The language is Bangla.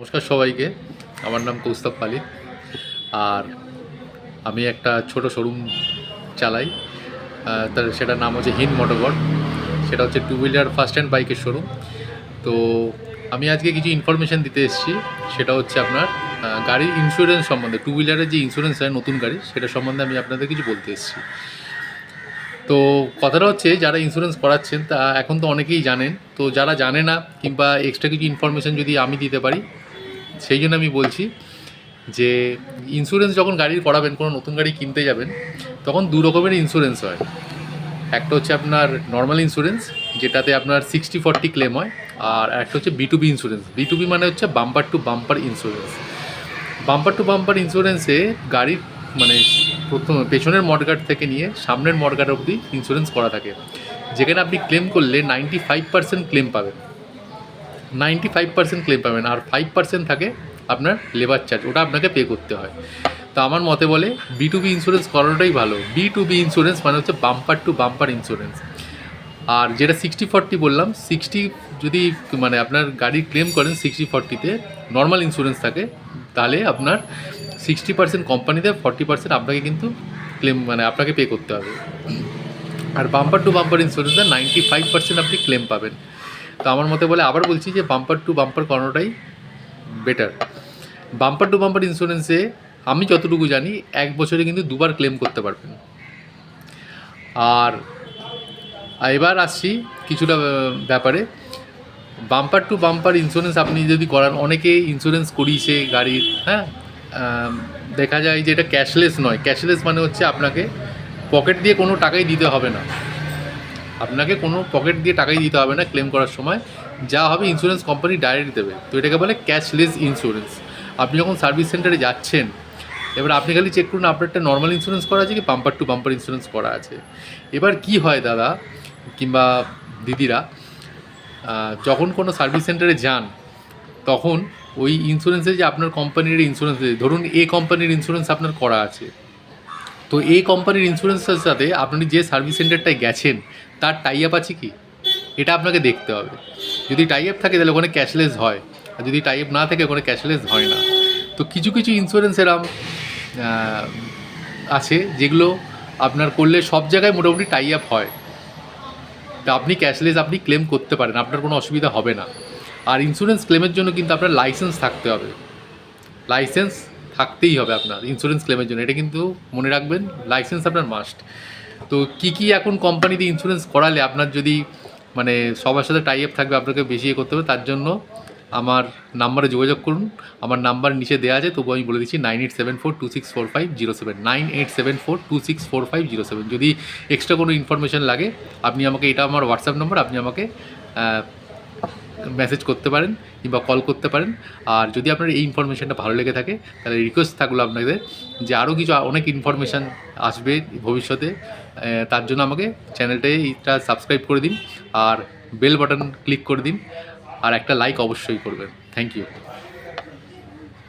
নমস্কার সবাইকে। আমার নাম কৌস্তব পালিত। আর আমি একটা ছোট শোরুম চালাই। সেটার নাম হচ্ছে হিন্দ মোটরকর্প। সেটা হচ্ছে টু হুইলার ফার্স্ট হ্যান্ড বাইকের শোরুম। তো আমি আজকে কিছু ইনফরমেশান দিতে এসেছি। সেটা হচ্ছে আপনার গাড়ির ইন্স্যুরেন্স সম্বন্ধে, টু হুইলারের যে ইন্স্যুরেন্স হয় নতুন গাড়ি, সেটা সম্বন্ধে আমি আপনাদের কিছু বলতে এসেছি। তো কথাটা হচ্ছে, যারা ইন্স্যুরেন্স করাচ্ছেন তা এখন তো অনেকেই জানেন। তো যারা জানে না কিংবা এক্সট্রা কিছু ইনফরমেশান যদি আমি দিতে পারি, সেই জন্য আমি বলছি যে ইন্স্যুরেন্স যখন গাড়ির করাবেন, কোনো নতুন গাড়ি কিনতে যাবেন, তখন দু রকমের ইন্স্যুরেন্স হয়। একটা হচ্ছে আপনার নর্মাল ইন্স্যুরেন্স, যেটাতে আপনার 60-40 ক্লেম হয়। আর একটা হচ্ছে B2B ইন্স্যুরেন্স। B2B মানে হচ্ছে bumper to bumper insurance. Bumper to bumper ইন্স্যুরেন্সে গাড়ির মানে পেছনের মডগার্ড থেকে নিয়ে সামনের মডগার্ড অবধি ইন্স্যুরেন্স করা থাকে, যেখানে আপনি ক্লেম করলে 95% ক্লেম পাবেন। 95% ক্লেম পাবেন। আর 5% থাকে আপনার লেবার চার্জ, ওটা আপনাকে পে করতে হয়। তো আমার মতে বলে B2B ইন্স্যুরেন্স করানোটাই ভালো। B2B ইন্স্যুরেন্স মানে হচ্ছে বাম্পার টু বাম্পার ইন্স্যুরেন্স। আর যেটা 60-40 বললাম, 60 যদি মানে আপনার গাড়ি ক্লেম করেন 60-40-তে নর্মাল ইন্স্যুরেন্স থাকে, তাহলে আপনার 60% কোম্পানিতে, 40% আপনাকে কিন্তু ক্লেম মানে আপনাকে পে করতে হবে। আর বাম্পার টু বাম্পার ইন্স্যুরেন্সে 95% আপনি ক্লেম পাবেন। তো আমার মতে বলে, আবার বলছি যে বাম্পার টু বাম্পার করানোটাই বেটার। বাম্পার টু বাম্পার ইন্স্যুরেন্সে আমি যতটুকু জানি 1 বছরে কিন্তু 2বার ক্লেম করতে পারবেন। আর এবার আসছি কিছুটা ব্যাপারে। বাম্পার টু বাম্পার ইন্স্যুরেন্স আপনি যদি করান, অনেকে ইন্স্যুরেন্স করিয়েছে গাড়ির, হ্যাঁ, দেখা যায় যে এটা ক্যাশলেস নয়। ক্যাশলেস মানে হচ্ছে আপনাকে পকেট দিয়ে কোনো টাকাই দিতে হবে না। আপনাকে কোনো পকেট দিয়ে টাকাই দিতে হবে না ক্লেম করার সময়। যা হবে ইন্স্যুরেন্স কোম্পানি ডাইরেক্ট দেবে। তো এটাকে বলে ক্যাশলেস ইন্স্যুরেন্স। আপনি যখন সার্ভিস সেন্টারে যাচ্ছেন, এবার আপনি খালি চেক করুন আপনার একটা নর্মাল ইন্স্যুরেন্স করা আছে কি বাম্পার টু বাম্পার ইন্স্যুরেন্স করা আছে। এবার কি হয় দাদা কিংবা দিদিরা, যখন কোনো সার্ভিস সেন্টারে যান, তখন ওই ইন্স্যুরেন্সে যে আপনার কোম্পানির ইন্স্যুরেন্স, ধরুন এ কোম্পানির ইন্স্যুরেন্স আপনার করা আছে, তো এই কোম্পানির ইন্স্যুরেন্সের সাথে আপনি যে সার্ভিস সেন্টারটায় গেছেন তার টাই আপ আছে কি, এটা আপনাকে দেখতে হবে। যদি টাই আপ থাকে তাহলে ওখানে ক্যাশলেস হয়, আর যদি টাই আপ না থাকে ওখানে ক্যাশলেস হয় না। তো কিছু কিছু ইন্স্যুরেন্স এরম আছে যেগুলো আপনার করলে সব জায়গায় মোটামুটি টাই আপ হয়। তা আপনি ক্যাশলেস আপনি ক্লেম করতে পারেন, আপনার কোনো অসুবিধা হবে না। আর ইন্স্যুরেন্স ক্লেমের জন্য কিন্তু আপনার লাইসেন্স থাকতে হবে। লাইসেন্স থাকতেই হবে আপনার ইন্স্যুরেন্স ক্লেমের জন্য, এটা কিন্তু মনে রাখবেন, লাইসেন্স আপনার মাস্ট। তো কী এখন কোম্পানিতে ইন্স্যুরেন্স করালে আপনার যদি মানে সবার সাথে টাই আপ থাকবে, আপনাকে বেশি করতে হবে, তার জন্য আমার নাম্বারে যোগাযোগ করুন। আমার নাম্বার নিচে দেওয়া আছে, তবু আমি বলে দিচ্ছি 9874264507, 9874264507। যদি এক্সট্রা কোনো ইনফরমেশান লাগে, আপনি আমাকে, এটা আমার হোয়াটসঅ্যাপ নাম্বার, আপনি আমাকে মেসেজ করতে পারেন কিংবা কল করতে পারেন। আর যদি আপনার এই ইনফরমেশানটা ভালো লেগে থাকে, তাহলে রিকোয়েস্ট থাকলো আপনাদের যে আরও কিছু অনেক ইনফরমেশান আসবে ভবিষ্যতে, তার জন্য আমাকে চ্যানেলটা সাবস্ক্রাইব করে দিন আর বেল বাটন ক্লিক করে দিন, আর একটা লাইক অবশ্যই করবেন। Thank you.